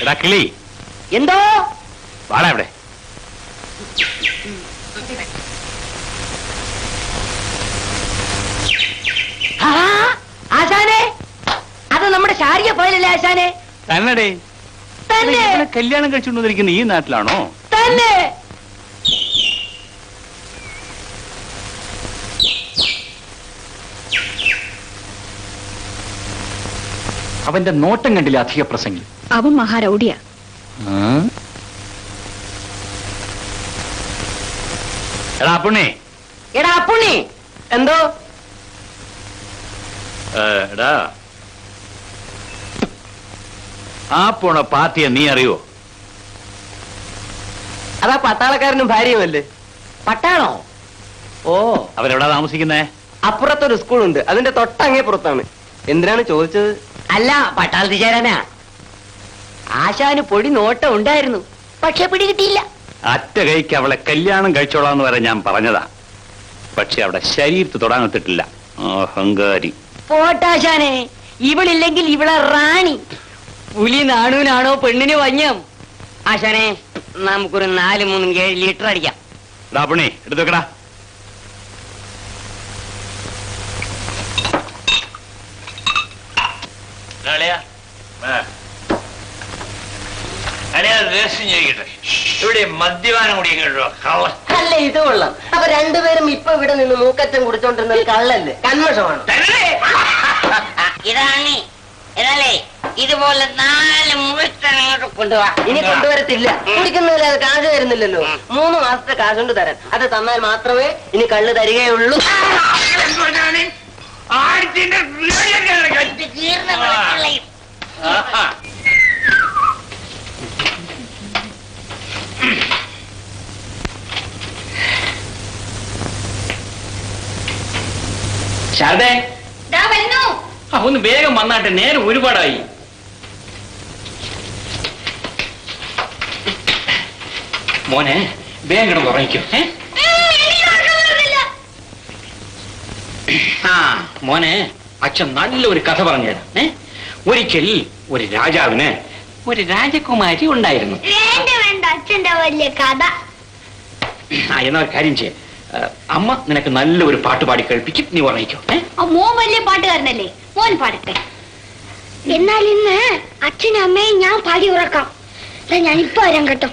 എടാ കിളി, എന്തോ വാടാ ഇവിടെ. ആശാനെ, അത് നമ്മുടെ ശാരിക പോയല്ലേ ആശാനെ? തന്നെടേ. തന്നെ കല്യാണം കഴിച്ചുകൊണ്ടിരിക്കുന്ന ഈ നാട്ടിലാണോ? തന്നെ. അവന്റെ നോട്ടം കണ്ടില്ല അധിക പ്രസംഗി. അവൻ മഹാരൗഡിയാ. എടാ പുണ്ണി, എടാ അപ്പുണ്ണി, എന്തോ? എടാ, ആ പോണ പാർട്ടിയെ നീ അറിയോ? അതാ പട്ടാളക്കാരനും ഭാര്യയുമല്ലേ? പട്ടാളോ? ഓ, അവരെവിടാ താമസിക്കുന്നേ? അപ്പുറത്തൊരു സ്കൂളുണ്ട്, അതിന്റെ തൊട്ടങ്ങേ പുറത്താണ്. എന്തിനാണ് ചോദിച്ചത്? അല്ല, പട്ടാളത്തിൽ ചേരാനാ. ആശാന് പൊടി നോട്ടം ഉണ്ടായിരുന്നു, പക്ഷെ പിടി കിട്ടിയില്ല. അറ്റ കൈക്ക് അവളെ കല്യാണം കഴിച്ചോളാന്ന് വരെ ഞാൻ പറഞ്ഞതാ. പക്ഷെ അവിടെ ശരീരത്ത് തൊടാനെത്തിട്ടില്ല. അഹങ്കാരി. പോട്ടാശാനെ, ഇവളില്ലെങ്കിൽ ഇവളെ റാണി. പുലി നാണൂനാണോ പെണ്ണിന് വഞ്ഞം? ആശാനെ, നമുക്കൊരു 4-3-7 ലിറ്റർ അടിക്കാം. എടാ പുണ്ണി, എടുത്തു വെക്കടാ. ഇവിടെ മദ്യപാനം കുടിക്കോ? അല്ല, ഇത് കൊള്ളാം. അപ്പൊ രണ്ടുപേരും ഇപ്പൊ ഇവിടെ നിന്ന് മൂക്കറ്റം കുടിച്ചോണ്ടിരുന്നത് കള്ളല്ലേ? കന്മഷമാണ്. ഇതാണ് ഇതല്ലേ, ഇതുപോലെ 4 മുഴുത്തങ്ങോട്ട് കൊണ്ടുപോവാ. ഇനി കൊണ്ടുവരത്തില്ല. കുടിക്കുന്നതിൽ അത് കാശ് തരുന്നില്ലല്ലോ. 3 മാസത്തെ കാശുകൊണ്ട് തരാൻ. അത് തന്നാൽ മാത്രമേ ഇനി കള്ള് തരികയുള്ളൂ. ശാരദേ, ഒന്ന് വേഗം വന്നാട്ടെ, നേരം ഒരുപാടായി. മോനെ വേഗം കിടന്ന് ഉറങ്ങിക്കോ. ആ മോനെ, അച്ഛൻ നല്ലൊരു കഥ പറഞ്ഞുതരാം. ഒരിക്കൽ ഒരു രാജാവിന് ഒരു രാജകുമാരി ഉണ്ടായിരുന്നു. വേണ്ട, അച്ഛന്റെ വലിയ കഥ. എന്നാ ഒരു കാര്യം ചെയ്യ, അമ്മ നിനക്ക് നല്ലൊരു പാട്ട് പാടി കേൾപ്പിക്കും, നീ ഉറങ്ങിക്കോ. മോൻ വലിയ പാട്ടുകാരനല്ലേ, മോൻ പാടട്ടെ. എന്നാൽ ഇന്ന് അച്ഛനും അമ്മയും ഞാൻ പാടി ഉറക്കാം. ഞാനിപ്പോ വരാം കേട്ടോ.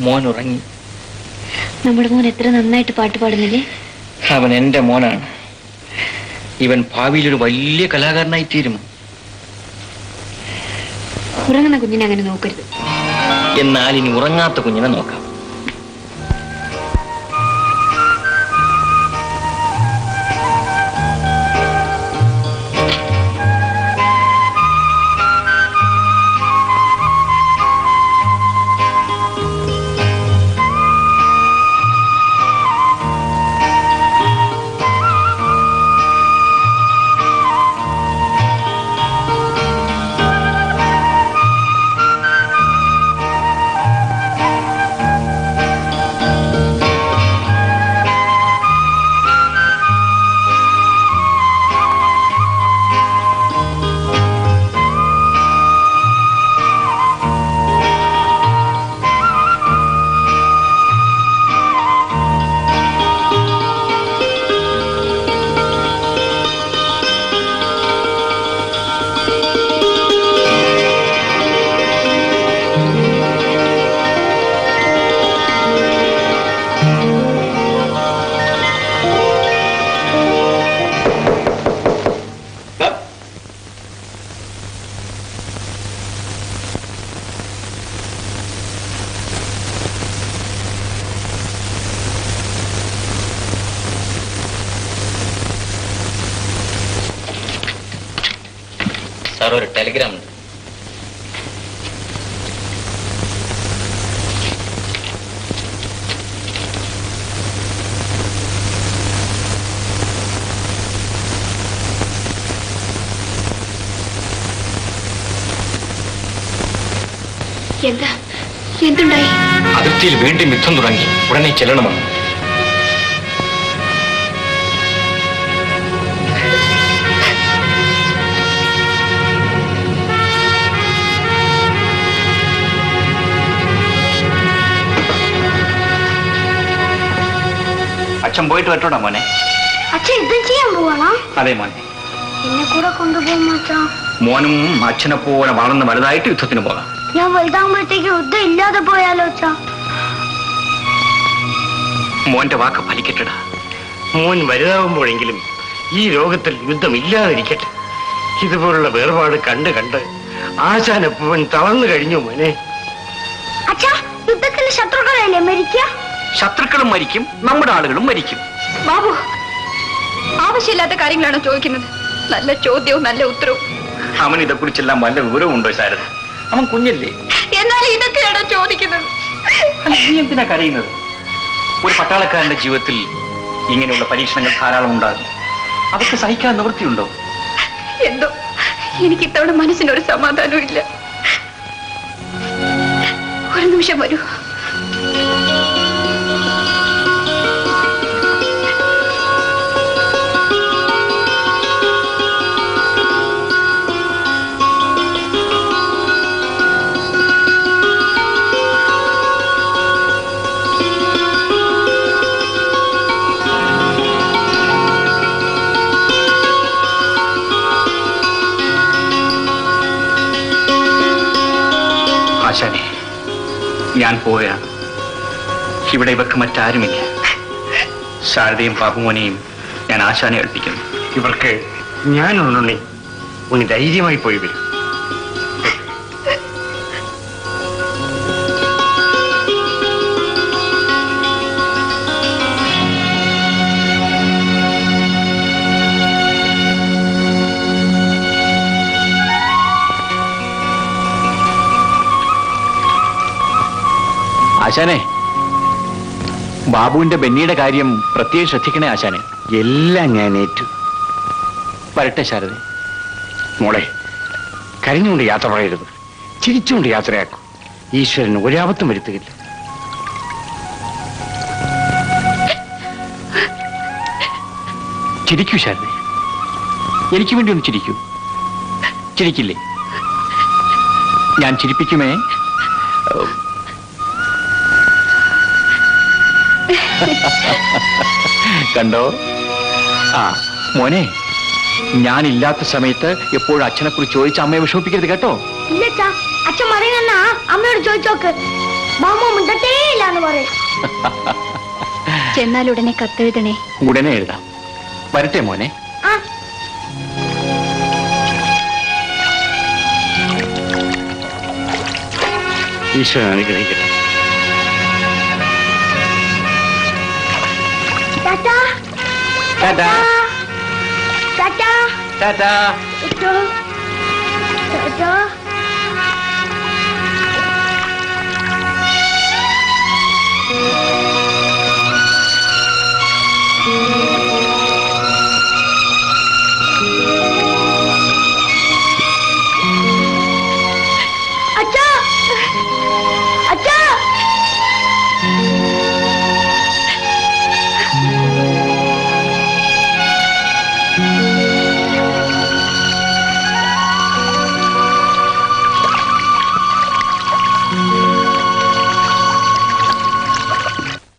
മോൻ ഉറങ്ങി. നമ്മുടെ മോൻ എത്ര നന്നായിട്ട് പാട്ട് പാടുന്നില്ലേ? അവൻ എന്റെ മോനാണ്. ഇവൻ ഭാവിയിൽ ഒരു വലിയ കലാകാരനായി തീരും. ഉറങ്ങുന്ന കുഞ്ഞിനെ അങ്ങനെ നോക്കരുത്. എന്നാൽ ഇനി ഉറങ്ങാത്ത കുഞ്ഞിനെ നോക്കാം. സാർ, ഒരു ടെലിഗ്രാം ഉണ്ട്. എന്താ, എന്തുണ്ടായി? അതിർത്തിയിൽ വീണ്ടും യുദ്ധം തുടങ്ങി. ഉടനെ ചെല്ലണമെന്ന്. അച്ഛൻ പോയിട്ട് വരട്ടോടാ മോനെ. അച്ഛൻ യുദ്ധം ചെയ്യാൻ പോവാണോ? അതെ മോനെ. എന്നെ കൂടെ കൊണ്ടുപോകും അച്ഛാ. മോനും അച്ഛനെ പോലെ വളർന്ന് വലുതായിട്ട് യുദ്ധത്തിന് പോകാം. ഞാൻ വലുതാകുമ്പോഴത്തേക്ക് യുദ്ധം ഇല്ലാതെ പോയാലോ അച്ഛാ? മോന്റെ വാക്ക് ഫലിക്കട്ടടാ. മോൻ വലുതാവുമ്പോഴെങ്കിലും ഈ ലോകത്തിൽ യുദ്ധം ഇല്ലാതിരിക്കട്ടെ. ഇതുപോലുള്ള വേർപാട് കണ്ട് കണ്ട് ആശാനെപ്പൻ തളർന്നു കഴിഞ്ഞു മോനെ. അച്ഛാ, യുദ്ധത്തിൽ ശത്രുക്കളല്ലേ മരിക്കുക? ശത്രുക്കളും മരിക്കും, നമ്മുടെ ആളുകളും മരിക്കും. ബാബു, ആവശ്യമില്ലാത്ത കാര്യങ്ങളാണ് ചോദിക്കുന്നത്. നല്ല ചോദ്യവും നല്ല ഉത്തരവും. അവൻ ഇതേക്കുറിച്ചെല്ലാം വല്ല വിവരവും ഉണ്ടോ ശാരദ? അവൻ കുഞ്ഞല്ലേ. എന്നാൽ ഇതൊക്കെയാണോ ചോദിക്കുന്നത്? നീ എന്തിനാ കരയുന്നത്? ഒരു പട്ടാളക്കാരന്റെ ജീവിതത്തിൽ ഇങ്ങനെയുള്ള പരീക്ഷണങ്ങൾ ധാരാളം ഉണ്ടാകും. അതൊക്കെ സഹിക്കാൻ നിവൃത്തിയുണ്ടോ? എന്തോ എനിക്ക് ഇത്തവണ മനസ്സിനൊരു സമാധാനവും ഇല്ല. ഒരു നിമിഷം വരൂ. ആശാനെ, ഞാൻ പോവുകയാണ്. ഇവിടെ ഇവർക്ക് മറ്റാരുമില്ല. ശാരദയും പാപ്പുമോനെയും ഞാൻ ആശാനെ ഏൽപ്പിക്കുന്നു. ഇവർക്ക് ഞാനുണ്ണി. ഉണ്ണി ധൈര്യമായി പോയി വരും. ആശാനെ, ബാബുവിന്റെ ബെന്നിയുടെ കാര്യം പ്രത്യേകം ശ്രദ്ധിക്കണേ ആശാനെ. എല്ലാം ഞാൻ ഏറ്റു. വരട്ടെ ശാരദ. മോളെ, കരഞ്ഞുകൊണ്ട് യാത്ര പറയരുത്. ചിരിച്ചുകൊണ്ട് യാത്രയാക്കും. ഈശ്വരന് ഒരാപത്തും വരുത്തുകയില്ല. ചിരിക്കൂ ശാരദ. എനിക്ക് വേണ്ടി ഒന്ന് ചിരിക്കൂ. ചിരിക്കില്ലേ? ഞാൻ ചിരിപ്പിക്കുമേ. കണ്ടോ? ആ മോനെ, ഞാനില്ലാത്ത സമയത്ത് എപ്പോഴും അച്ഛനെ കുറിച്ച് ചോദിച്ച അമ്മയെ വിഷമിപ്പിക്കരുത് കേട്ടോ. ഇല്ല അച്ഛാ, അച്ഛൻ പറയുന്ന അമ്മയോട് ചോദിച്ചോക്ക്. ബാമ മുണ്ടട്ടേ ഇല്ലാന്ന് പറയും. ചെന്നാൽ ഉടനെ കത്തെഴുതണേ. ഉടനെ എഴുതാം. വരട്ടെ മോനെ. ആ, ഈശ്വരൻ അനുഗ്രഹിക്കട്ടെ. ടാറ്റാ. ടാറ്റാ. ടാറ്റാ. ടാറ്റാ. ഇട്ടോ. ടാറ്റാ. അച്ഛാ.